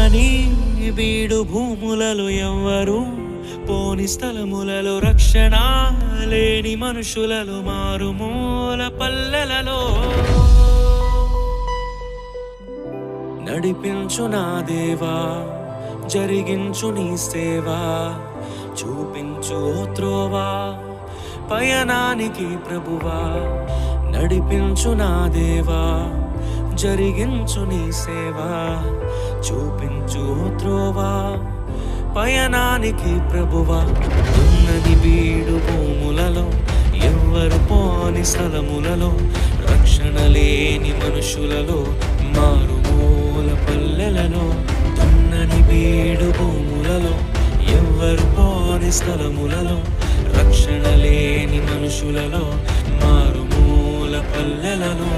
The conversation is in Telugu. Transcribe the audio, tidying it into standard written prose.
దున్నని బీడు భూములలో ఎవ్వరు పోని స్థలములలో రక్షణ లేని మనుషులలో మారుమూల పల్లెలలో నడిపించు నా దేవా జరిగించు నీ సేవా చూపించు ఓ త్రోవా పయనానికి ప్రభువా నడిపించు నా దేవా జరిగించు నీ సేవా చూపించు ఓ త్రోవా పయనానికి ప్రభువా ఉన్నది బీడు భూములలో ఎవ్వరు పోని స్థలములలో రక్షణ లేని మనుషులలో మారుమూల పల్లెలలో ఉన్నది బీడు భూములలో ఎవ్వరు పోని స్థలములలో రక్షణ లేని మనుషులలో మారుమూల పల్లెలలో